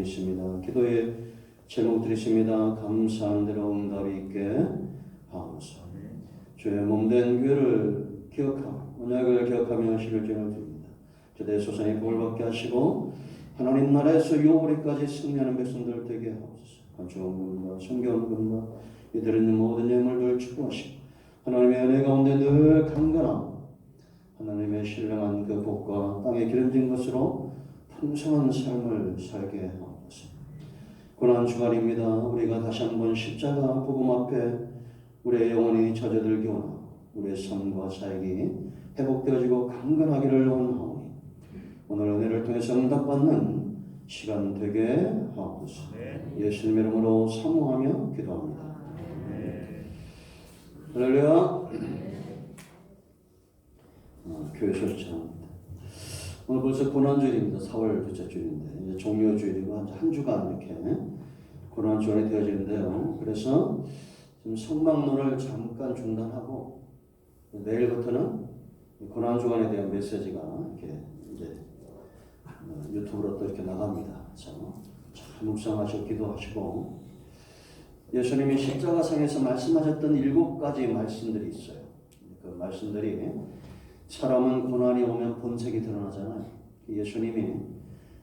있습니다. 기도의 제목 드리십니다. 감사한 대로 응답이 있게 하옵소서. 주의 몸된 교회를 기억하고 언약을 기억하며 11조를 드립니다. 주의 소산이 복을 받게 하시고 하나님 나라에서 요구리까지 승리하는 백성들 되게 하옵소서. 건축원금과 성경원금과 이들은 있는 모든 예물들 축복하시고 하나님의 은혜 가운데 늘 강건하고 하나님의 신령한 그 복과 땅에 기름진 것으로 풍성한 삶을 살게 하옵소서. 고난 주간입니다. 우리가 다시 한번 십자가 복음 앞에 우리의 영혼이 젖어들기 원하고 우리의 삶과 사역이 회복되어지고 강건하기를 원하오니 오늘 은혜를 통해서 응답받는 시간 되게 하옵소서. 예수님의 이름으로 사모하며 기도합니다. 할렐루야. 교회 소식합니다. 오늘 벌써 고난주일입니다. 4월 둘째 주일인데 이제 종료주일이고 한 주간 이렇게 고난주일이 되어지는데요. 그래서 지금 성막론을 잠깐 중단하고 내일부터는 고난주간에 대한 메시지가 이렇게 이제 유튜브로 또 이렇게 나갑니다. 그래서 잘 묵상하시고 기도하시고 예수님이 십자가상에서 말씀하셨던 7가지 말씀들이 있어요. 그 말씀들이 사람은 고난이 오면 본색이 드러나잖아요. 예수님이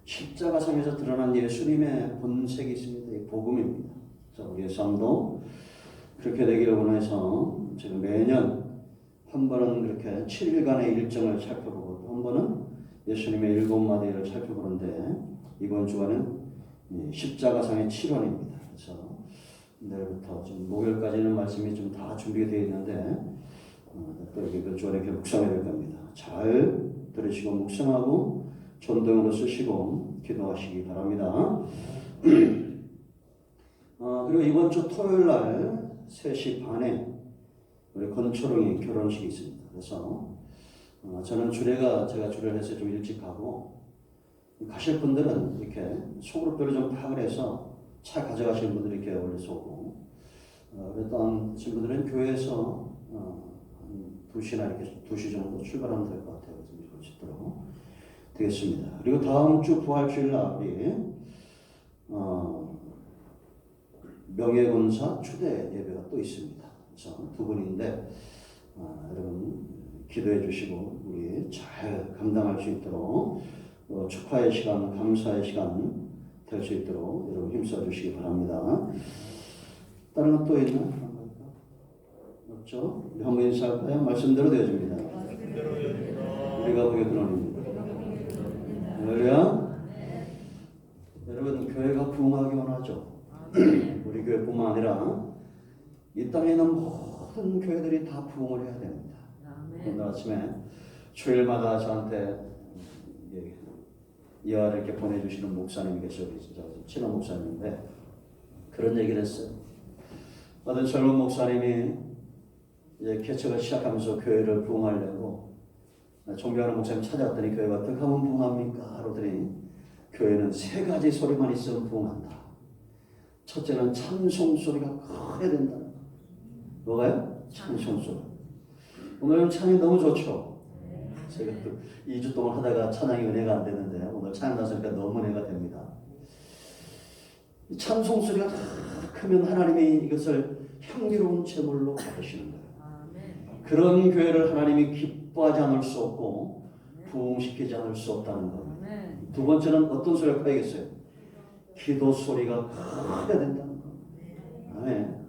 십자가상에서 드러난 예수님의 본색이 있습니다. 이 복음입니다. 그래서 우리의 삶도 그렇게 되기를 원해서 지금 매년 한 번은 그렇게 7일간의 일정을 살펴보고 한 번은 예수님의 7마디를 살펴보는데 이번 주간은 십자가상의 7원입니다. 그래서 내일부터 좀 목요일까지는 말씀이 좀 다 준비되어 있는데 또 이렇게 주안에 이렇게 묵상해야 될 겁니다. 잘 들으시고 묵상하고 전등으로 쓰시고 기도하시기 바랍니다. 그리고 이번 주 토요일 날 3시 반에 우리 건초롱이 결혼식이 있습니다. 그래서 저는 제가 주례해서 좀 일찍 가고 가실 분들은 이렇게 소그룹별로 좀 파악을 해서 차 가져가시는 분들이 이렇게 올려서 오고 그래도 안 하신 분들은 교회에서 2시나 이렇게 2시 정도 출발하면 될 것 같아요. 그래서 이럴 수 있도록 되겠습니다. 그리고 다음 주 부활주일 날 우리 명예군사 초대 예배가 또 있습니다. 그래서 2분인데 여러분 기도해 주시고 우리 잘 감당할 수 있도록 축하의 시간, 감사의 시간 될 수 있도록 여러분 힘써 주시기 바랍니다. 다른 것 또 있나? 없죠? 우리 한번 인사할까요? 말씀대로 되어집니다. 우리가 보기에 근원입니다. 할렐루야. 여러분 교회가 부흥하기 원하죠. 우리 교회뿐만 아니라 이 땅에 있는 모든 교회들이 다 부흥을 해야 됩니다. 오늘 아침에 주일마다 저한테 이하를 이렇게 보내주시는 목사님이 계셔 친한 목사님인데 그런 얘기를 했어요. 어떤 젊은 목사님이 이제 개척을 시작하면서 교회를 부흥하려고 존경하는 목사님 찾아왔더니 교회가 어떻게 하면 부흥합니까? 그러더니 교회는 3가지 소리만 있으면 부흥한다. 첫째는 찬송 소리가 커야 된다는 거. 뭐가요? 찬송 소리. 오늘 찬양이 너무 좋죠? 제가 또 2주 동안 하다가 찬양이 은혜가 안 되는데 오늘 찬양 나서니까 너무 은혜가 됩니다. 찬송 소리가 다 크면 하나님이 이것을 향기로운 제물로 받으시는 거예요. 그런 교회를 하나님이 기뻐하지 않을 수 없고 부흥시키지 않을 수 없다는 겁니다. 2번째는 어떤 소리가 커야겠어요? 기도 소리가 커야 된다는 겁니다. 아멘.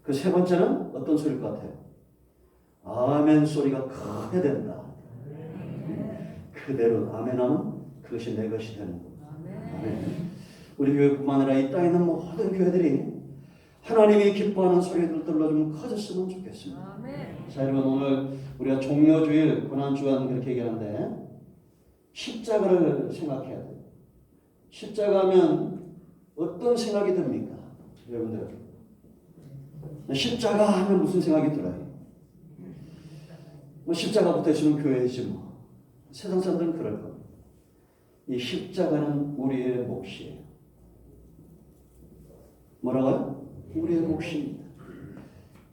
그 3번째는 어떤 소리일 것 같아요? 아멘 소리가 커야 된다. 그대로 아멘하면 그것이 내 것이 되는 겁니다. 아멘. 우리 교회뿐만 아니라 이 땅에 있는 모든 교회들이 하나님이 기뻐하는 소리들로 좀 커졌으면 좋겠습니다. 아멘. 자, 여러분 오늘 우리가 종료주일 고난주간 그렇게 얘기하는데 십자가를 생각해야 돼요. 십자가 하면 어떤 생각이 듭니까? 여러분들 십자가 하면 무슨 생각이 들어요? 십자가 붙어있으면 교회이지 뭐. 세상 사람들은 그럴 겁니다. 이 십자가는 우리의 몫이에요. 뭐라고요? 우리의 몫입니다.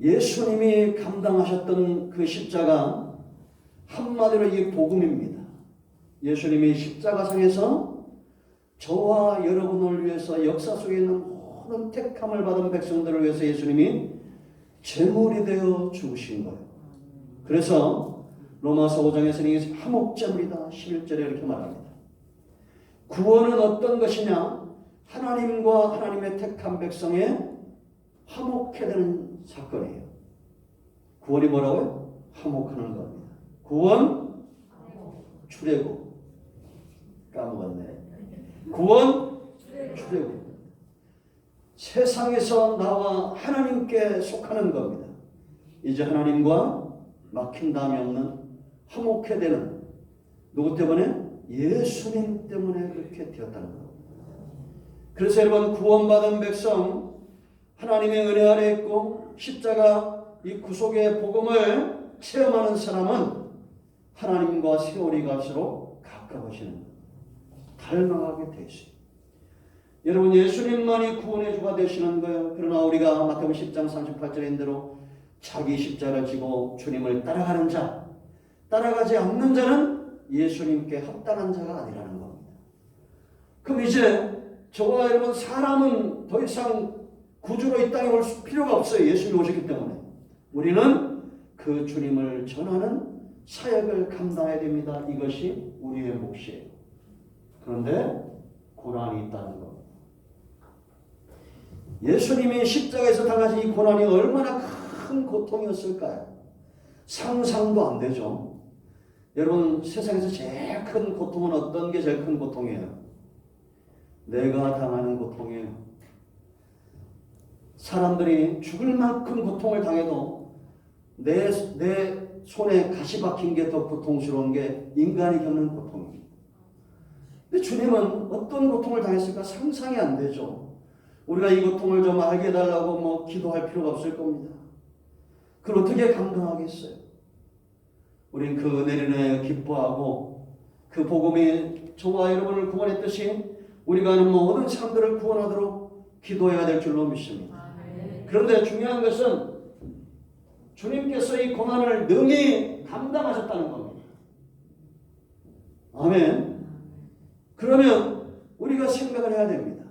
예수님이 감당하셨던 그 십자가 한마디로 이게 복음입니다. 예수님이 십자가상에서 저와 여러분을 위해서 역사 속에 있는 모든 택함을 받은 백성들을 위해서 예수님이 제물이 되어 죽으신 거예요. 그래서 로마서 5장에서는 이게 화목제물이다 11절에 이렇게 말합니다. 구원은 어떤 것이냐? 하나님과 하나님의 택한 백성의 화목해 되는 사건이에요. 구원이 뭐라고요? 화목하는 겁니다. 구원, 출애굽. 까먹었네. 구원, 출애굽. 세상에서 나와 하나님께 속하는 겁니다. 이제 하나님과 막힌다함이 없는 화목해 되는, 누구 때문에? 예수님 때문에 그렇게 되었다는 겁니다. 그래서 여러분, 구원받은 백성, 하나님의 은혜 아래 있고 십자가 이 구속의 복음을 체험하는 사람은 하나님과 세월이 갈수록 가까워지는 겁니다. 닮아가게 되어 있습니다. 여러분, 예수님만이 구원의 주가 되시는 거예요. 그러나 우리가 마태복음 10장 38절인 대로 자기 십자가를 지고 주님을 따라가는 자, 따라가지 않는 자는 예수님께 합당한 자가 아니라는 겁니다. 그럼 이제 저와 여러분, 사람은 더 이상 구주로 이 땅에 올 필요가 없어요. 예수님이 오셨기 때문에. 우리는 그 주님을 전하는 사역을 감당해야 됩니다. 이것이 우리의 몫이에요. 그런데 고난이 있다는 것. 예수님이 십자가에서 당하신 이 고난이 얼마나 큰 고통이었을까요? 상상도 안 되죠. 여러분, 세상에서 제일 큰 고통은 어떤 게 제일 큰 고통이에요? 내가 당하는 고통이에요. 사람들이 죽을 만큼 고통을 당해도 내 손에 가시 박힌 게 더 고통스러운 게 인간이 겪는 고통입니다. 근데 주님은 어떤 고통을 당했을까 상상이 안 되죠. 우리가 이 고통을 좀 알게 해달라고 기도할 필요가 없을 겁니다. 그걸 어떻게 감당하겠어요? 우린 그 은혜를 인하여 기뻐하고 그 복음이 저와 여러분을 구원했듯이 우리가 아는 모든 사람들을 구원하도록 기도해야 될 줄로 믿습니다. 그런데 중요한 것은 주님께서 이 고난을 능히 감당하셨다는 겁니다. 아멘. 그러면 우리가 생각을 해야 됩니다.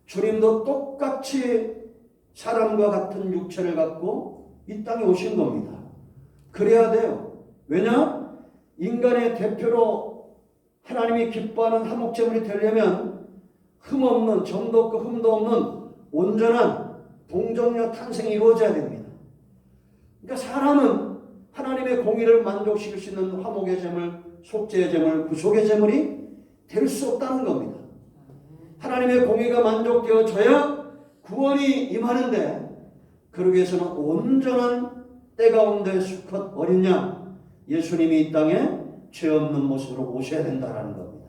주님도 똑같이 사람과 같은 육체를 갖고 이 땅에 오신 겁니다. 그래야 돼요. 왜냐? 인간의 대표로 하나님이 기뻐하는 화목제물이 되려면 흠없는, 점도 없고 흠도 없는 온전한 동정녀 탄생이 이루어져야 됩니다. 그러니까 사람은 하나님의 공의를 만족시킬 수 있는 화목의 제물, 속죄의 제물, 구속의 제물이 될 수 없다는 겁니다. 하나님의 공의가 만족되어져야 구원이 임하는데, 그러기 위해서는 온전한 때 가운데 수컷 어린 양 예수님이 이 땅에 죄 없는 모습으로 오셔야 된다는 겁니다.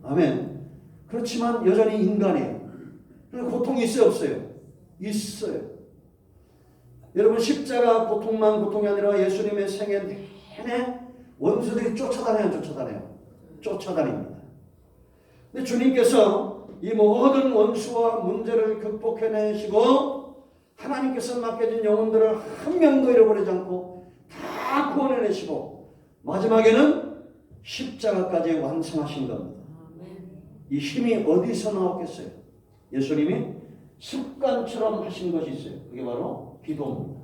아멘. 그렇지만 여전히 인간이에요. 고통이 있어요, 없어요? 있어요. 여러분, 십자가 고통만 고통이 아니라 예수님의 생애 내내 원수들이 쫓아다닙니다. 근데 주님께서 이 모든 원수와 문제를 극복해내시고 하나님께서 맡겨진 영혼들을 한 명도 잃어버리지 않고 다 구원해내시고 마지막에는 십자가까지 완성하신 겁니다. 이 힘이 어디서 나왔겠어요? 예수님이 습관처럼 하신 것이 있어요. 그게 바로 기도입니다.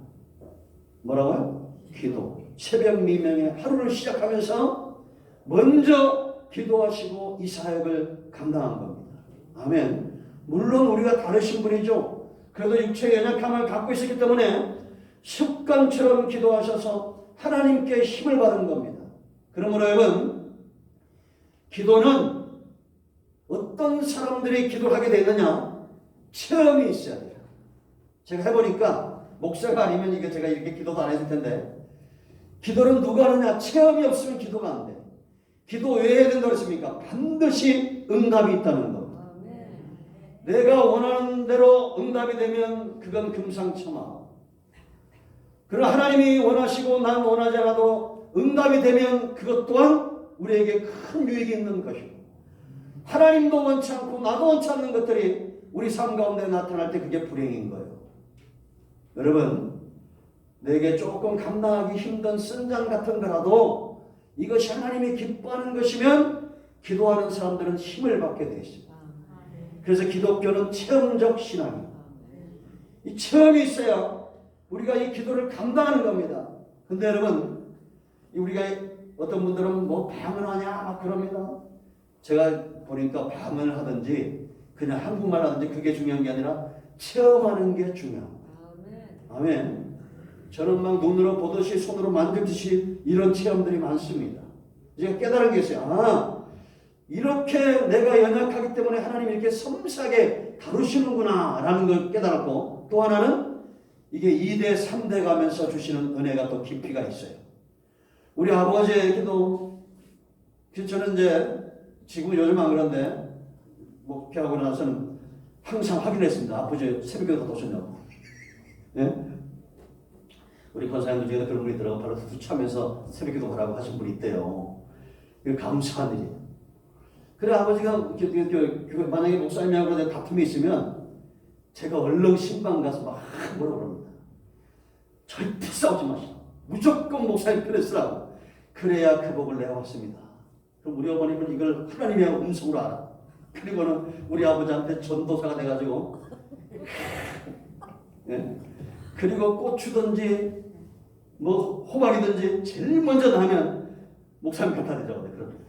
뭐라고요? 기도. 새벽 미명에 하루를 시작하면서 먼저 기도하시고 이 사역을 감당한 겁니다. 아멘. 물론 우리가 다르신 분이죠. 그래도 육체의 연약함을 갖고 있었기 때문에 습관처럼 기도하셔서 하나님께 힘을 받은 겁니다. 그러므로 여러분, 기도는 어떤 사람들이 기도를 하게 되느냐? 체험이 있어야 돼요. 제가 해보니까 목사가 아니면 이게 제가 이렇게 기도도 안 했을 텐데, 기도는 누가 하느냐? 체험이 없으면 기도가 안 돼. 기도 왜 해야 된다고 했습니까? 반드시 응답이 있다는 겁니다. 내가 원하는 대로 응답이 되면 그건 금상첨화. 그러나 하나님이 원하시고 난 원하지 않아도 응답이 되면 그것 또한 우리에게 큰 유익이 있는 것이고, 하나님도 원치 않고 나도 원치 않는 것들이 우리 삶 가운데 나타날 때 그게 불행인 거예요. 여러분, 내게 조금 감당하기 힘든 쓴장 같은 거라도 이것이 하나님이 기뻐하는 것이면 기도하는 사람들은 힘을 받게 되어 있습니다. 그래서 기독교는 체험적 신앙이에요. 이 체험이 있어야 우리가 이 기도를 감당하는 겁니다. 근데 여러분, 우리가 어떤 분들은 뭐 방언하냐 막 그럽니다. 제가 보니까 방언을 하든지 그냥 한국말 하든지 그게 중요한 게 아니라 체험하는 게 중요합니다. 아멘. 저는 막 눈으로 보듯이 손으로 만들듯이 이런 체험들이 많습니다. 제가 깨달은 게 있어요. 이렇게 내가 연약하기 때문에 하나님이 이렇게 섬세하게 다루시는구나 라는 걸 깨달았고, 또 하나는 이게 2대 3대 가면서 주시는 은혜가 또 깊이가 있어요. 우리 아버지의 기도, 저는 이제 지금 요즘 안 그런데 목회하고 나서는 항상 확인했습니다. 아버지 새벽에 갔다 오셨냐고. 예? 우리 권사님들 중에 그런 분이 있더라고. 바로 수참해서 새벽기도 가라고 하신 분이 있대요. 이거 감사한 일이에요. 그래 아버지가 만약에 목사님하고 다툼이 있으면 제가 얼른 신방 가서 막 뭐라고 그럽니다. 절대 싸우지 마시오. 무조건 목사님 편에 쓰라고. 그래야 그 복을 내가 왔습니다. 그럼 우리 어머님은 이걸 하나님의 음성으로 알아. 그리고는 우리 아버지한테 전도사가 돼가지고 예? 그리고 고추든지 뭐 호박이든지 제일 먼저 나면 목사님 갖다 대자고 그럽니다.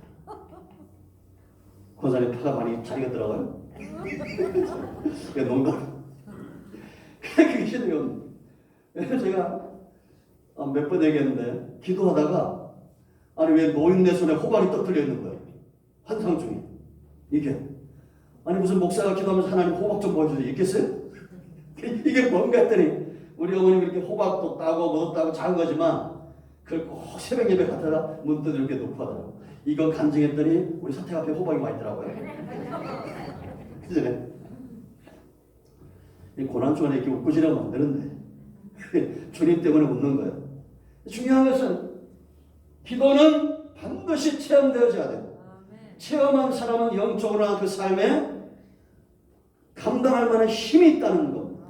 권사님 파가 많이 자리가 들어가요. 이게 농담. 그게 싫어요. 제가 몇 번 얘기했는데 기도하다가 아니 왜 노인네 손에 호박이 떠들려 있는 거예요. 환상 중에 이게 아니 무슨 목사가 기도하면서 하나님 호박 좀 보여주지 있겠어요? 이게 뭔가 했더니 우리 어머님 이렇게 호박도 따고 뭐도 따고 작은 거지만 그걸 꼭 새벽 예배 갔다가 문득 이렇게 놓고 하더라고. 이거 간증했더니 우리 사택 앞에 호박이 와 있더라고요. 그전에 이 고난 중에 이렇게 웃고지라고 만드는데 주님 때문에 웃는 거예요. 중요한 것은 기도는 반드시 체험되어져야 되고 체험한 사람은 영적으로나 그 삶에 감당할 만한 힘이 있다는 겁니다.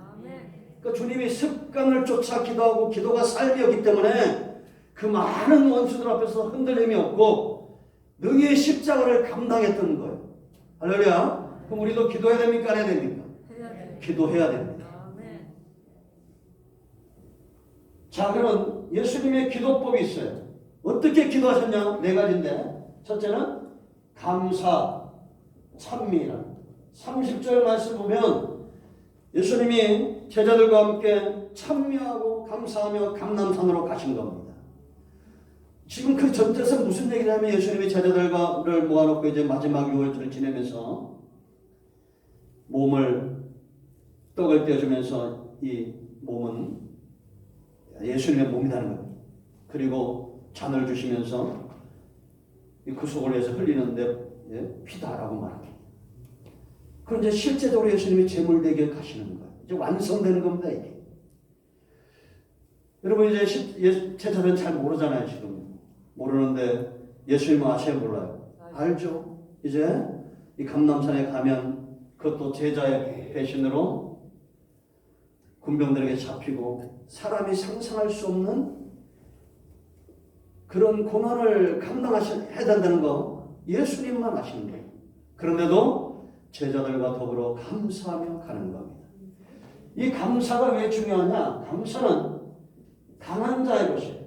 그러니까 주님이 습관을 쫓아 기도하고 기도가 삶이었기 때문에 그 많은 원수들 앞에서 흔들림이 없고 능히 십자가를 감당했던 거예요. 할렐루야. 그럼 우리도 기도해야 됩니까? 안 해야 됩니까? 기도해야 됩니다. 자, 그럼 예수님의 기도법이 있어요. 어떻게 기도하셨냐? 4가지인데 첫째는 감사, 찬미라. 30절 말씀 보면 예수님이 제자들과 함께 찬미하고 감사하며 감람산으로 가신 겁니다. 지금 그 전체에서 무슨 얘기냐면 예수님이 제자들과를 모아놓고 이제 마지막 유월절을 지내면서 몸을 떡을 떼어주면서 이 몸은 예수님의 몸이라는 겁니다. 그리고 잔을 주시면서 그 속을 위해서 흘리는데 피다라고 말합니다. 그럼 이제 실제적으로 예수님이 제물되게 가시는 거예요. 이제 완성되는 겁니다, 이게. 여러분 이제 제자들은 잘 모르잖아요, 지금. 모르는데 예수님은 아셔요, 몰라요? 알죠. 이제 이 감람산에 가면 그것도 제자의 배신으로 군병들에게 잡히고 사람이 상상할 수 없는 그런 고난을 감당하셔야 된다는 거 예수님만 아시는 거예요. 그런데도 제자들과 더불어 감사하며 가는 겁니다. 이 감사가 왜 중요하냐? 감사는 강한 자의 것이에요.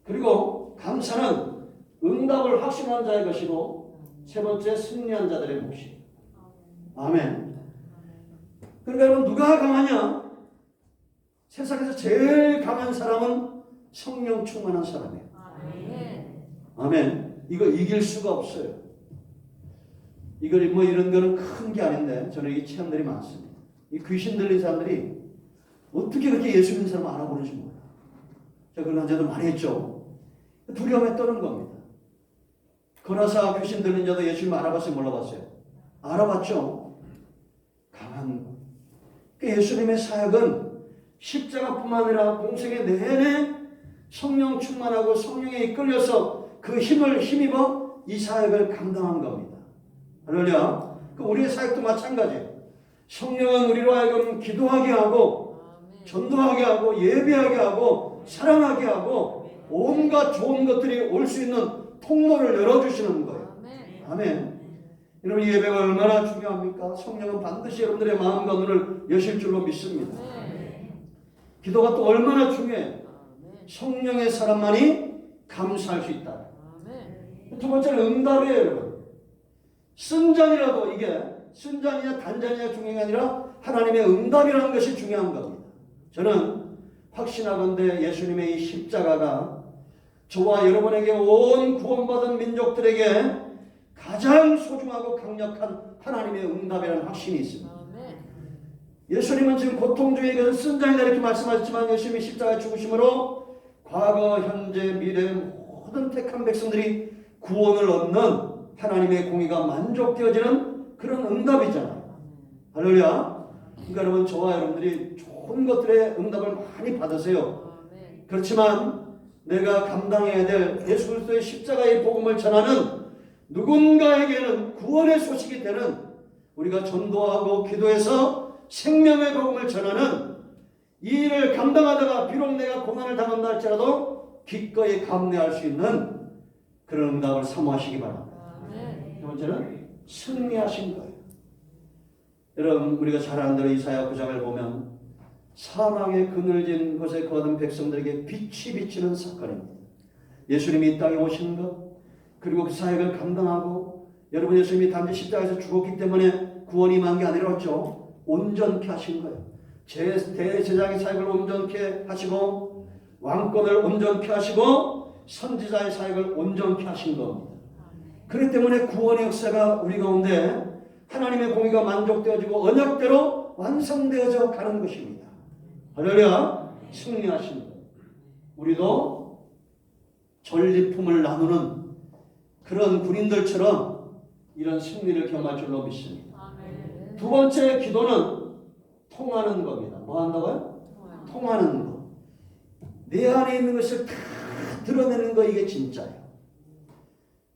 그리고 감사는 응답을 확신한 자의 것이고 세 번째 승리한 자들의 몫이에요. 아멘. 그러니까 여러분 누가 강하냐? 세상에서 제일 강한 사람은 성령 충만한 사람이에요. 아멘. 이거 이길 수가 없어요. 이걸 뭐 이런 거는 큰 게 아닌데 저는 이 체험들이 많습니다. 이 귀신 들린 사람들이 어떻게 그렇게 예수 믿는 사람을 알아보는지 몰라요. 제가 그런 한자도 많이 했죠. 두려움에 떠는 겁니다. 거라사 귀신 들린 자도 예수님 알아봤어요? 몰라봤어요? 알아봤죠. 강한 거. 예수님의 사역은 십자가뿐만 아니라 공생의 내내 성령 충만하고 성령에 이끌려서 그 힘을 힘입어 이 사역을 감당한 겁니다. 할렐루야. 우리의 사역도 마찬가지예요. 성령은 우리로 하여금 기도하게 하고 전도하게 하고 예배하게 하고 사랑하게 하고 온갖 좋은 것들이 올 수 있는 통로를 열어주시는 거예요. 아멘. 여러분 이 예배가 얼마나 중요합니까? 성령은 반드시 여러분들의 마음과 눈을 여실 줄로 믿습니다. 기도가 또 얼마나 중요해요. 성령의 사람만이 감사할 수 있다. 두 번째는 응답이에요, 여러분. 쓴잔이라도 이게 쓴잔이냐 단잔이냐 중요한 게 아니라 하나님의 응답이라는 것이 중요한 겁니다. 저는 확신하건대 예수님의 이 십자가가 저와 여러분에게 온 구원받은 민족들에게 가장 소중하고 강력한 하나님의 응답이라는 확신이 있습니다. 예수님은 지금 고통 중에 계신 쓴잔이다 이렇게 말씀하셨지만 예수님이 십자가에 죽으심으로 과거, 현재, 미래 모든 택한 백성들이 구원을 얻는 하나님의 공의가 만족되어지는 그런 응답이잖아요. 할렐루야. 그러니까 여러분 저와 여러분들이 좋은 것들의 응답을 많이 받으세요. 그렇지만 내가 감당해야 될 예수 그리스도의 십자가의 복음을 전하는 누군가에게는 구원의 소식이 되는 우리가 전도하고 기도해서 생명의 복음을 전하는 이 일을 감당하다가 비록 내가 고난을 당한다 할지라도 기꺼이 감내할 수 있는 그런 응답을 사모하시기 바랍니다. 두 번째는 승리하신 거예요. 여러분 우리가 잘 아는 대로 이사야 9장을 보면 사망의 그늘진 곳에 거하던 백성들에게 빛이 비치는 사건입니다. 예수님이 이 땅에 오신 것 그리고 그 사역을 감당하고 여러분 예수님이 단지 십자가에서 죽었기 때문에 구원이 임한 게 아니라죠. 온전케 하신 거예요. 대제사장의 사역을 온전케 하시고 왕권을 온전케 하시고 선지자의 사역을 온전케 하신 겁니다. 그렇기 때문에 구원의 역사가 우리 가운데 하나님의 공의가 만족되어지고 언약대로 완성되어져 가는 것입니다. 할렐루야. 승리하신 것. 우리도 전리품을 나누는 그런 군인들처럼 이런 승리를 경험할 줄로 믿습니다. 두 번째 기도는 통하는 겁니다. 뭐 한다고요? 통하는 것. 내 안에 있는 것을 다 드러내는 거 이게 진짜예요.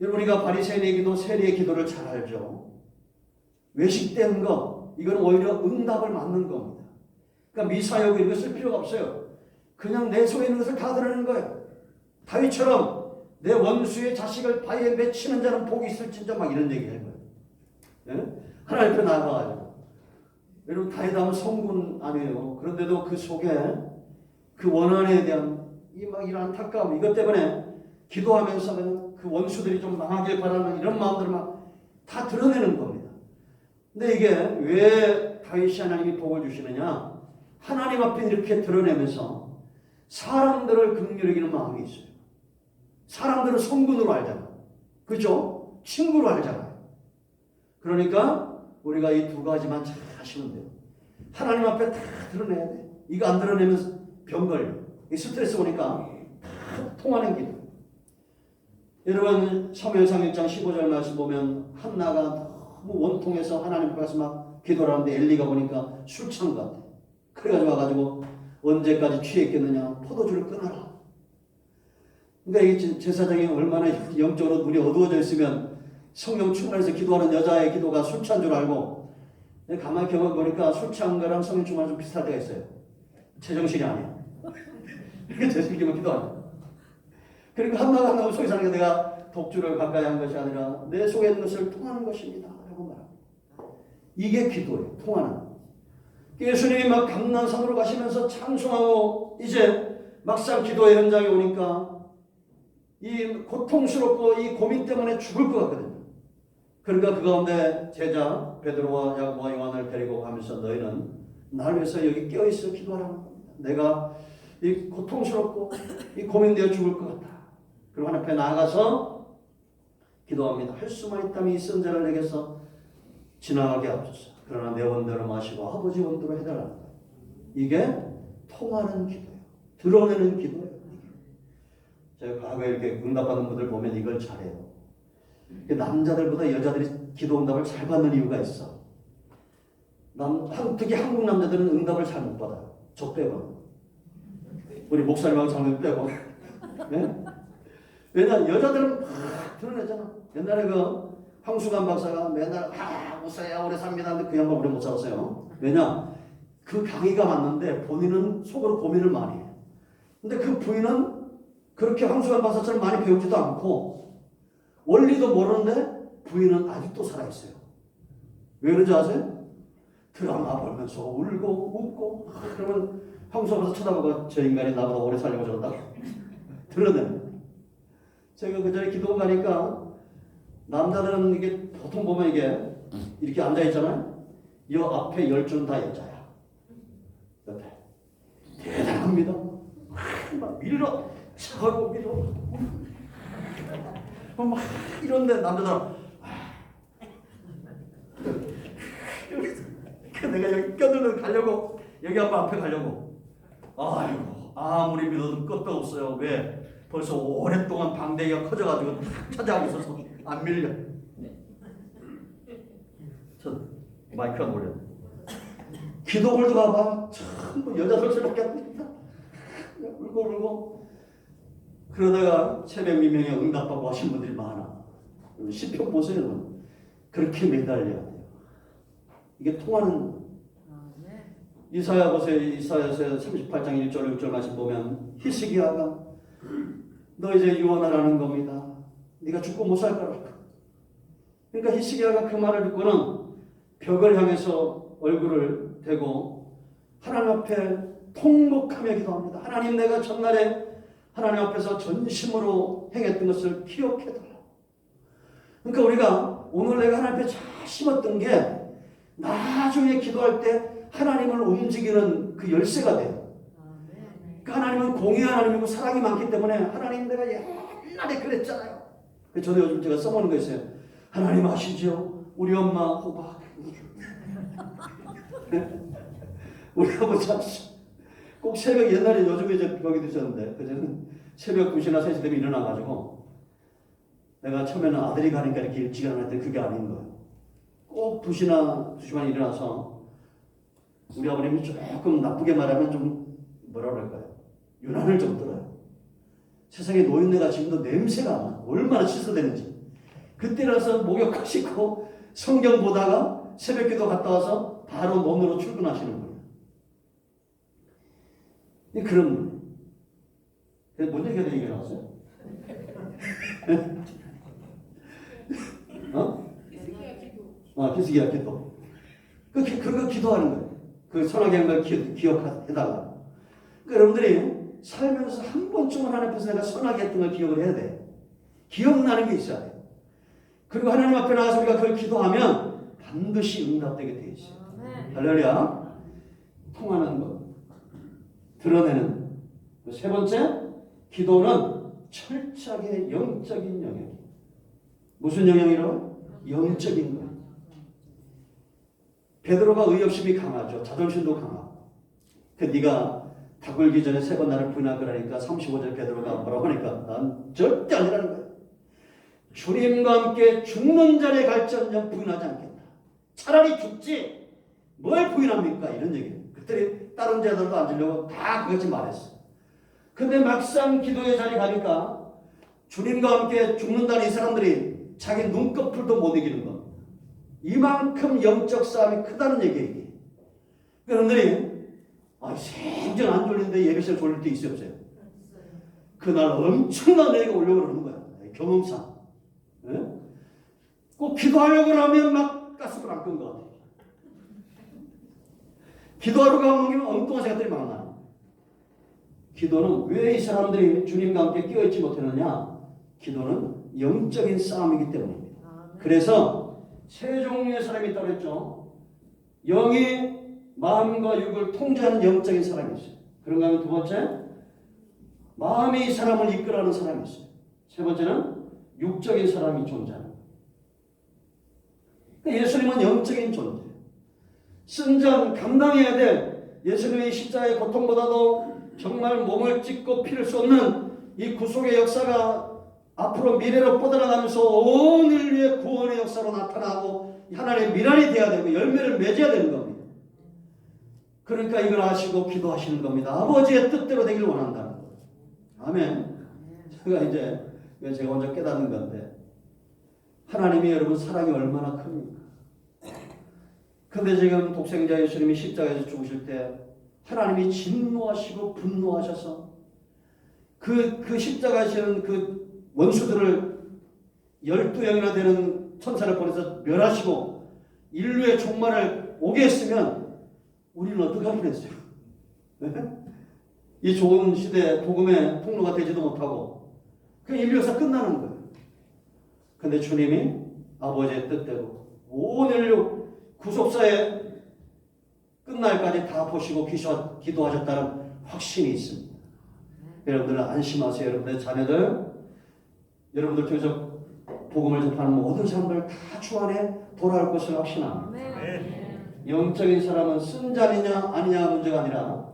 여러분 우리가 바리새인의 기도, 세리의 기도를 잘 알죠. 외식된 거 이건 오히려 응답을 맞는 겁니다. 그러니까 미사여구 이런 거 쓸 필요가 없어요. 그냥 내 속에 있는 것을 다 드러내는 거예요. 다윗처럼 내 원수의 자식을 바위에 맺히는 자는 복이 있을진저 막 이런 얘기 하는 거예요. 예? 하나님 앞에 나가가지고 여러분 다윗하면 성군 아니에요. 그런데도 그 속에 그 원한에 대한 이런 안타까움 이것 때문에 기도하면서 그냥 그 원수들이 좀 망하길 바라는 이런 마음들을 막 다 드러내는 겁니다. 근데 이게 왜 다윗이 하나님이 복을 주시느냐? 하나님 앞에 이렇게 드러내면서 사람들을 긍휼히 여기는 마음이 있어요. 사람들은 성군으로 알잖아요. 그죠? 친구로 알잖아요. 그러니까 우리가 이 두 가지만 잘 하시면 돼요. 하나님 앞에 다 드러내야 돼. 이거 안 드러내면 병 걸려. 스트레스 오니까 다 통하는 기도. 여러분 사무엘상 1장 15절 말씀 보면 한나가 너무 원통해서 하나님 앞에 가서 막 기도를 하는데 엘리가 보니까 술 취한 것 같아. 그래가지고 와가지고 언제까지 취했겠느냐. 포도주를 끊어라. 그러니까 이 제사장이 얼마나 영적으로 눈이 어두워져 있으면 성령 충만해서 기도하는 여자의 기도가 술 취한 줄 알고 가만히 경험 보니까 술 취한 거랑 성령 충만 좀 비슷할 때가 있어요. 제정신이 아니야. 이렇게 제정신이면 기도하냐. 그러니까 한나가 속에 사는 게 내가 독주를 가까이 한 것이 아니라 내 속에 있는 것을 통하는 것입니다. 라고 말합니다. 이게 기도예요. 통하는. 예수님이 막 감난산으로 가시면서 찬송하고 이제 막상 기도의 현장에 오니까 이 고통스럽고 이 고민 때문에 죽을 것 같거든요. 그러니까 그 가운데 제자 베드로와 야고보와 요한을 데리고 가면서 너희는 나를 위해서 여기 껴있어 기도하라는 겁니다. 내가 이 고통스럽고 이 고민되어 죽을 것 같다. 그리고 하나님 앞에 나아가서 기도합니다. 할 수만 있다면 이 선자를 내게서 지나가게 하옵소서. 그러나 내 원대로 마시고 아버지 원대로 해달라는 거예요. 이게 통하는 기도예요. 드러내는 기도예요. 제가 과거에 이렇게 응답받은 분들 보면 이걸 잘해요. 남자들보다 여자들이 기도 응답을 잘 받는 이유가 있어. 특히 한국 남자들은 응답을 잘 못 받아요. 저 빼고. 우리 목사님하고 장로님 빼고. 네? 왜냐 여자들은 막 드러내잖아. 옛날에 그 황수관 박사가 맨날 목사야 오래 삽니다. 근데 그 양반 오래 못 살았어요. 왜냐 그 강의가 맞는데 본인은 속으로 고민을 많이 해. 근데 그 부인은 그렇게 황수관 박사처럼 많이 배우지도 않고 원리도 모르는데 부인은 아직도 살아있어요. 왜 그런지 아세요? 드라마 보면서 울고 웃고 그러면 평소 가서 쳐다보고 저 인간이 나보다 오래 살려고 저런다고 드러내요. 제가 그 전에 기도 가니까 남자들은 이게 보통 보면 이게 이렇게 앉아있잖아요. 이 앞에 10줄은 다 여자야. 옆에. 대단합니다. 막 밀어 차고 밀어 막 이런데 남자들은 내가 여기 껴들러 가려고 여기 한번 앞에 가려고 아이고 아무리 믿어도 끝도 없어요. 왜? 벌써 오랫동안 방대기가 커져가지고 찾아가고 있어서 안 밀려. 저 마이크가 놀려. 기도홀도 가봐 전부 여자 설수밖에 안 됩니다. 울고 그러다가 새벽 미명에 응답받고 하신 분들이 많아. 시편 보세요. 그렇게 매달려야 돼요. 이게 통하는 이사야 보세요. 이사야서 38장 1절 6절 말씀 보면 히스기야가 너 이제 유언하라는 겁니다. 네가 죽고 못 살 거라고. 그러니까 히스기야가 그 말을 듣고는 벽을 향해서 얼굴을 대고 하나님 앞에 통곡하며 기도합니다. 하나님 내가 전날에 하나님 앞에서 전심으로 행했던 것을 기억해달라. 그러니까 우리가 오늘 내가 하나님 앞에 잘 심었던 게 나중에 기도할 때 하나님을 움직이는 그 열쇠가 돼요. 그러니까 하나님은 공의 하나님이고 사랑이 많기 때문에 하나님 내가 옛날에 그랬잖아요. 저도 요즘 제가 써먹는 거 있어요. 하나님 아시죠? 우리 엄마 호박 우리 아버지 아시죠? 꼭 새벽 옛날에 요즘에 이제 벽이 드셨는데 그전에는 새벽 2시나 3시 되면 일어나가지고 내가 처음에는 아들이 가니까 이렇게 일찍 일어날 때 그게 아닌 거예요. 꼭 2시나 2시만 일어나서 우리 아버님이 조금 나쁘게 말하면 좀 뭐라 그럴까요? 유난을 좀 떨어요. 세상에 노인네가 지금도 냄새가 나. 얼마나 씻어대는지. 그때라서 목욕하시고 성경 보다가 새벽기도 갔다 와서 바로 논으로 출근하시는 거예요. 그런 분이에요. 뭔 얘기가 되는 게 나왔어요? 기스기야 기도. 그거 기도하는 거예요. 그 선하게 한 걸 기억해달라. 그러니까 여러분들이 살면서 한 번쯤은 하나님 앞에서 내가 선하게 했던 걸 기억을 해야 돼. 기억나는 게 있어야 돼. 그리고 하나님 앞에 나가서 우리가 그걸 기도하면 반드시 응답되게 돼 있어요. 할렐루야. 통하는 것. 드러내는. 세 번째, 기도는 철저하게 영적인 영역이에요. 무슨 영역이라고? 영적인 거예요. 베드로가 의협심이 강하죠. 자존심도 강하고. 네가 닭 울기 전에 3번 나를 부인할 거라니까 35절 베드로가 뭐라고 하니까 난 절대 아니라는 거예요. 주님과 함께 죽는 자리에 갈지언정 부인하지 않겠다. 차라리 죽지 뭘 부인합니까? 이런 얘기예요. 그때 다른 자들도 앉으려고 다 그같이 말했어. 근데 막상 기도의 자리에 가니까 주님과 함께 죽는다는 이 사람들이 자기 눈꺼풀도 못 이기는 거. 이만큼 영적 싸움이 크다는 얘기예요. 여러분들이 생전 안 졸리는데 예배실 졸릴 때 있어요 없어요? 그날 엄청난 애가 오려고 그러는 거야. 경험상. 네? 꼭 기도하려고 하면 막 가스불 안 끈 것 같아. 기도하러 가면 엉뚱한 생각들이 막 나요. 기도는 왜 이 사람들이 주님과 함께 끼어있지 못했느냐? 기도는 영적인 싸움이기 때문입니다. 그래서 세 종류의 사람이 있다고 했죠. 영이 마음과 육을 통제하는 영적인 사람이 있어요. 그런가 하면 두 번째, 마음이 이 사람을 이끌어가는 사람이 있어요. 세 번째는 육적인 사람이 존재하는 거예요. 그러니까 예수님은 영적인 존재. 쓴잔 감당해야 될 예수님의 십자가의 고통보다도 정말 몸을 찢고 피를 수 없는 이 구속의 역사가 앞으로 미래로 뻗어나가면서 온 인류의 구원의 역사로 나타나고 하나님의 미랄이 되어야 되고 열매를 맺어야 되는 겁니다. 그러니까 이걸 아시고 기도하시는 겁니다. 아버지의 뜻대로 되길 원한다는 거예요. 아멘. 제가 먼저 깨닫는 건데 하나님이 여러분 사랑이 얼마나 큽니까? 근데 지금 독생자 예수님이 십자가에서 죽으실 때 하나님이 진노하시고 분노하셔서 그 십자가에 지는 그 원수들을 12영이나 되는 천사를 보내서 멸하시고 인류의 종말을 오게 했으면 우리는 어떻게 할 뻔했어요? 이 좋은 시대에 복음의 통로가 되지도 못하고 그 인류 역사 끝나는 거예요. 근데 주님이 아버지의 뜻대로 온 인류 구속사의 끝날까지 다 보시고 기도하셨다는 확신이 있습니다. 여러분들 안심하세요. 여러분의 자녀들, 여러분들 통해서 복음을 접하는 모든 사람들 다 주 안에 돌아올 것을 확신합니다. 영적인 사람은 쓴 자리냐 아니냐 문제가 아니라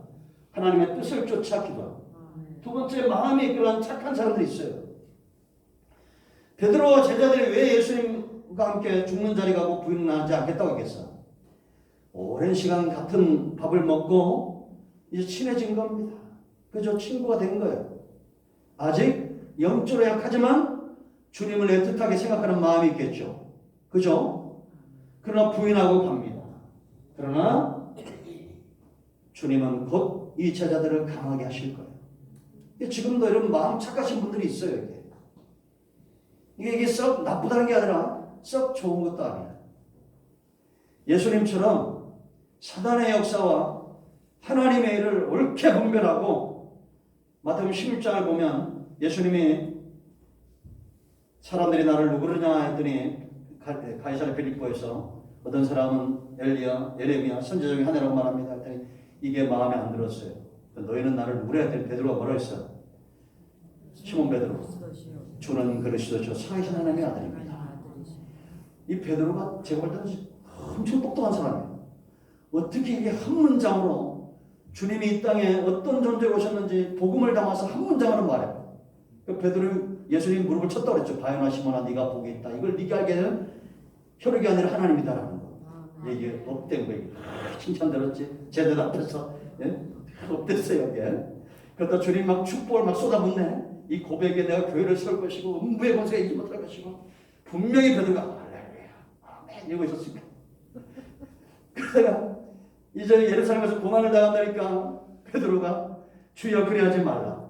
하나님의 뜻을 쫓아 기도합니다. 두 번째, 마음이 이끌어간 착한 사람들이 있어요. 베드로와 제자들이 왜 예수님과 함께 죽는 자리 가고 부인하지 않겠다고 했겠어? 오랜 시간 같은 밥을 먹고 이제 친해진 겁니다. 그죠? 친구가 된 거예요. 아직 영적으로 약하지만 주님을 애틋하게 생각하는 마음이 있겠죠. 그죠? 그러나 부인하고 갑니다. 그러나 주님은 곧 이 제자들을 강하게 하실 거예요. 지금도 이런 마음 착하신 분들이 있어요. 이게 썩 나쁘다는 게 아니라 썩 좋은 것도 아니에요. 예수님처럼 사단의 역사와 하나님의 일을 옳게 분별하고 마태복음 16장을 보면 예수님이 사람들이 나를 누구르냐 했더니 가이사랴 빌립보에서 어떤 사람은 엘리야, 예레미야, 선지자 중에 하나라고 말합니다. 했더니 이게 마음에 안 들었어요. 너희는 나를 누구라 했더니 베드로가 뭐라 했어? 시몬 베드로. 주는 그리스도죠. 살아계신 하나님의 아들입니다. 이 베드로가 제가 볼 때는 엄청 똑똑한 사람이에요. 어떻게 이게 한 문장으로 주님이 이 땅에 어떤 존재로 오셨는지 복음을 담아서 한 문장으로 말해요. 그 베드로 예수님 무릎을 쳤다고 그랬죠. 바요나 시몬아 네가 복이 있다. 이걸 네가 알게 되는 혈육이 아니라 하나님이다라는 거. 이게 업된 거예요. 칭찬 들었지? 제들 앞에서 업됐어요. 이게. 그러다 주님 막 축복을 막 쏟아붓네. 이 고백에 내가 교회를 세울 것이고 음부의 권세가 이기지 못할 것이고 분명히 베드로가 할렐루야 아멘 이러고 있었습니다. 그러다가 이제 예루살렘에서 고난을 당한다니까 베드로가 주여 그리하지 말라.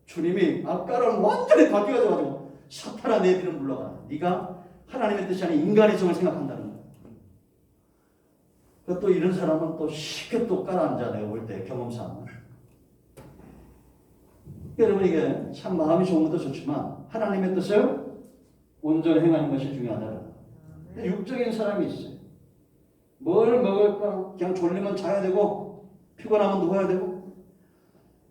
주님이 아까랑 완전히 바뀌어가지고 사탄아 내 뒤로 물러가라. 네가 하나님의 뜻이 아닌 인간의 정을 생각한다는 거야. 또 이런 사람은 또 쉽게 또 깔아앉아내요. 올 때 경험상. 여러분 이게 참 마음이 좋은 것도 좋지만 하나님의 뜻을 온전히 행하는 것이 중요하다. 육적인 사람이 있어요. 뭘 먹을까? 그냥 졸리면 자야 되고 피곤하면 누워야 되고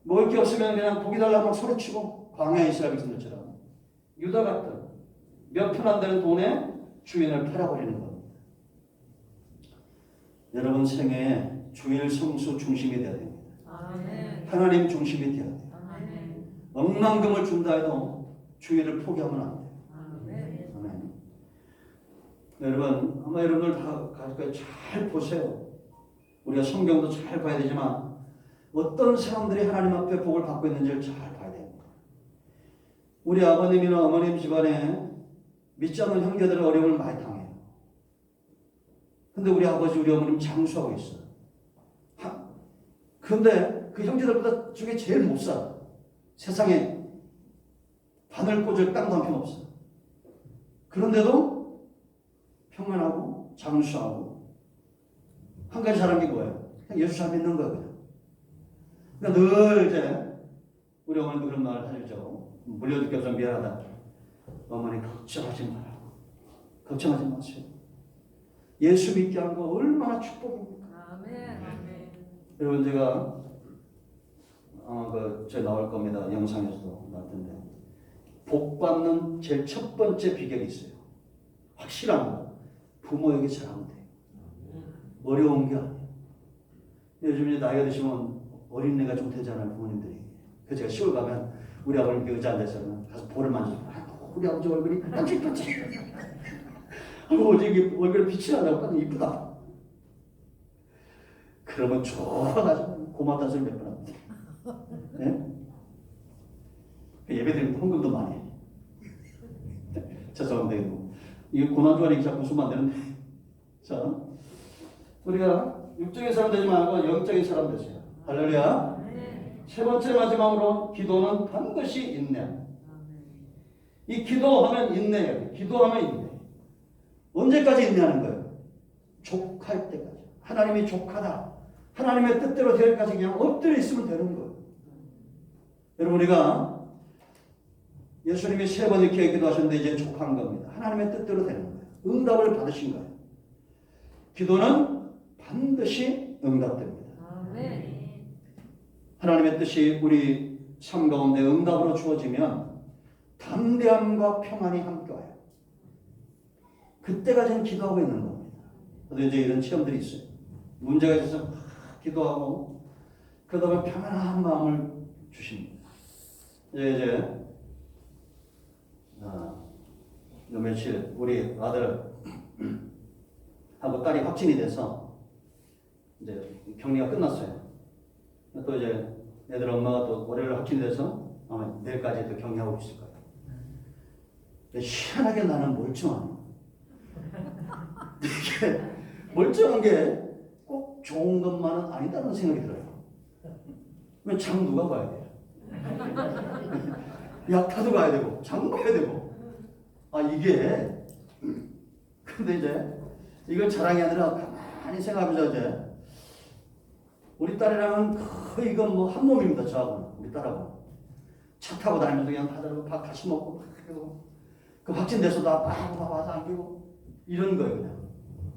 먹을 게 없으면 그냥 고기 달라고 소리치고 광야에 이스라엘 백성들처럼 유다 같은 몇 푼 안 되는 돈에 주인을 팔아버리는 겁니다. 여러분 생애에 주일 성수 중심이 되어야 됩니다. 아멘. 하나님 중심이 되어야 돼요. 아멘. 억만금을 준다 해도 주일을 포기하면 안 돼요. 아멘. 아멘. 여러분 아마 여러분들 다 가지고 잘 보세요. 우리가 성경도 잘 봐야 되지만 어떤 사람들이 하나님 앞에 복을 받고 있는지를 잘 봐야 됩니다. 우리 아버님이나 어머님 집안에 믿지 않는 형제들은 어려움을 많이 당해요. 근데 우리 아버지, 우리 어머님 장수하고 있어요. 그런데 그 형제들보다 중에 제일 못 살아. 세상에 바늘 꽂을 땅도 한 편 없어. 그런데도 평안하고 장수하고 한 가지 잘한 게 뭐예요? 그냥 예수 잘 믿는 거예요. 그러니까 늘 이제 우리 어머니도 그런 말을 하죠. 물려듣게 좀 미안하다. 어머니 걱정하지 말라고. 걱정하지 마세요. 예수 믿게 한 거 얼마나 축복입니까? 아멘. 여러분 제가 저 나올 겁니다. 영상에서도 나올 텐데 복 받는 제일 첫 번째 비결이 있어요. 확실한 거. 부모에게 잘하면 돼요. 어려운 게 아니에요. 요즘 이제 나이가 드시면 어린애가 좀 되잖아요. 부모님들이. 그래서 제가 시골 가면 우리 아버님 의자 앉아있으면 가서 볼을 만지고 우리 아버지 얼굴이 깜찍깜찍 어제 얼굴에 빛이 나냐고 이쁘다. 그러면 좋아가지고 고맙다는 소리 몇 번 합니다. 네? 예배드리면 헌금도 많이 해. 죄송합니다. 이게 고난주간에 자꾸 웃으면 안 되는데. 자, 우리가 육적인 사람 되지 말고 영적인 사람 되세요. 할렐루야. 세 번째 마지막으로 기도는 반드시 인내. 이 기도하면 인내예요. 기도하면 인내. 언제까지 있냐는 거예요. 족할 때까지. 하나님이 족하다. 하나님의 뜻대로 될 때까지 그냥 엎드려 있으면 되는 거예요. 여러분, 우리가 예수님이 3번 이렇게 기도하셨는데 이제 족한 겁니다. 하나님의 뜻대로 되는 거예요. 응답을 받으신 거예요. 기도는 반드시 응답됩니다. 하나님의 뜻이 우리 삶 가운데 응답으로 주어지면 담대함과 평안이 함께 와요. 그때까지는 기도하고 있는 겁니다. 저도 이제 이런 체험들이 있어요. 문제가 있어서 기도하고 그러다 보면 평안한 마음을 주십니다. 이제 요 며칠 우리 아들 하고 딸이 확진이 돼서 이제 격리가 끝났어요. 또 이제 애들 엄마가 또 월요일 확진이 돼서 아마 내일까지 또 격리하고 있을 거예요. 희한하게 나는 멀쩡한 이게 멀쩡한 게 꼭 좋은 것만은 아니다는 생각이 들어요. 왜 장 누가 봐야 돼요? 약타도 가야 되고 장 봐야 되고 이게 근데 이제 이걸 자랑이 아니라 가만히 생각해보자. 이제 우리 딸이랑은 거의 이건 뭐 한 몸입니다. 저하고는 우리 딸하고 차 타고 다니면서 그냥 다들 밥 같이 먹고 그 확진돼서도 아빠하고 막 와서 안기고 이런 거예요. 그냥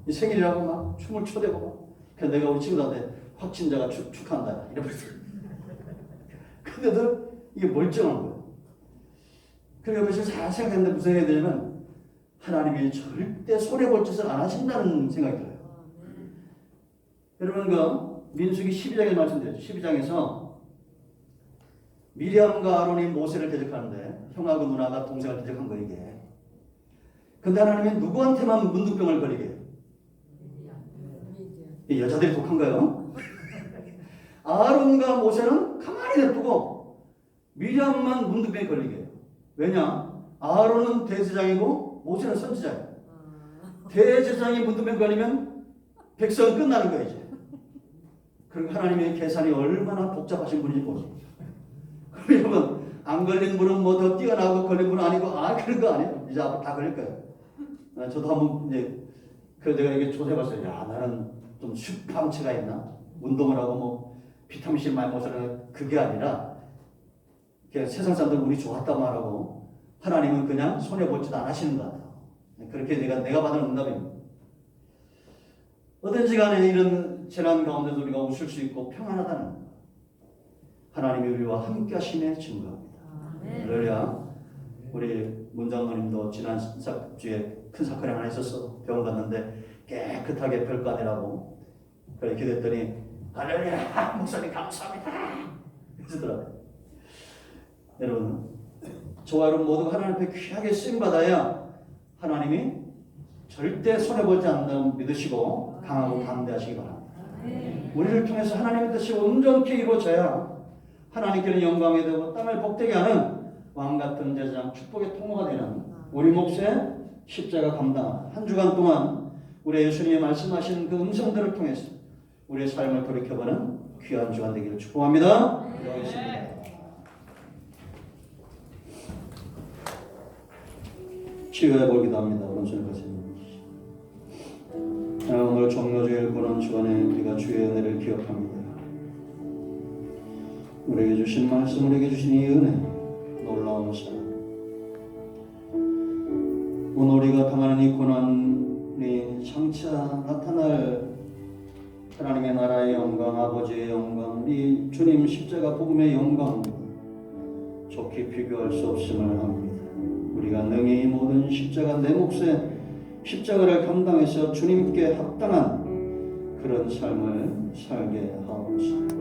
이 생일이라고 막 춤을 춰대고 막. 그래서 내가 우리 친구들한테 확진자가 축하한다 이러면서 근데도 이게 멀쩡한 거예요. 그리고 며칠 잘 생각했는데 무슨 생각이 들냐면 하나님이 절대 손해볼 짓을 안 하신다는 생각이 들어요. 여러분 그 민수기 12장에 말씀드렸죠. 12장에서 미리암과 아론이 모세를 대적하는데 형하고 누나가 동생을 대적한 거예요. 이게. 근데 하나님이 누구한테만 문둥병을 걸리게 해요? 이 여자들이 독한 거예요. 아론과 모세는 가만히 냅두고 미리암만 문둥병에 걸리게 해요. 왜냐? 아론은 대제사장이고 모세는 선지자예요. 대제사장이 문둥병 걸리면 백성 끝나는 거예요. 이제. 그리고 하나님의 계산이 얼마나 복잡하신 분인지 보세요. 여러분 안 걸린 분은 뭐 더 뛰어나고 걸린 분은 아니고 그런 거 아니에요. 이제 앞으로 다 걸릴 거예요. 저도 한번 이제 내가 이게 조사해봤어요. 나는 좀 슈퍼함치가 있나? 운동을 하고 뭐 비타민C 많이 먹어서는 그게 아니라 그냥 세상 사람들 우리 좋았다 말하고 하나님은 그냥 손해보지도 안 하시는 것 같아요. 그렇게 내가 받은 응답입니다. 어떤지 간에 이런 재난 가운데도 우리가 웃을 수 있고 평안하다는 하나님이 우리와 함께 하심의 증거입니다. 할렐루야. 우리 문장로님도 지난 주에 큰 사건이 하나 있었어. 병원 갔는데 깨끗하게 별거 아니라고 그래 기도했더니 할렐루야 목사님 감사합니다 그러더라고요. 여러분 저와 여러분 모두가 하나님 앞에 귀하게 쓰임받아야 하나님이 절대 손해보지 않는다고 믿으시고 강하고 담대하시기 바랍니다. 우리를 통해서 하나님의 뜻이 온전히 이루어져야 하나님께는 영광이 되고 땅을 복되게 하는 왕같은 제사장 축복의 통로가 되는 우리 몫의 십자가 감당 한 주간 동안 우리 예수님이 말씀하시는 그 음성들을 통해서 우리의 삶을 돌이켜보는 귀한 주간 되기를 축복합니다. 기도하겠습니다. 치유해 보기도 합니다. 오른손을 거슬립니다. 오늘 종료주일 보는 주간에 우리가 주의 은혜를 기억합니다. 우리에게 주신 말씀, 우리에게 주신 이 은혜, 놀라운 사랑. 오늘 우리가 당하는 이 고난이 장차 나타날 하나님의 나라의 영광, 아버지의 영광, 우리 주님 십자가 복음의 영광과 좋게 비교할 수 없음을 합니다. 우리가 능히 모든 십자가 내 몫에 십자가를 감당해서 주님께 합당한 그런 삶을 살게 하옵소서.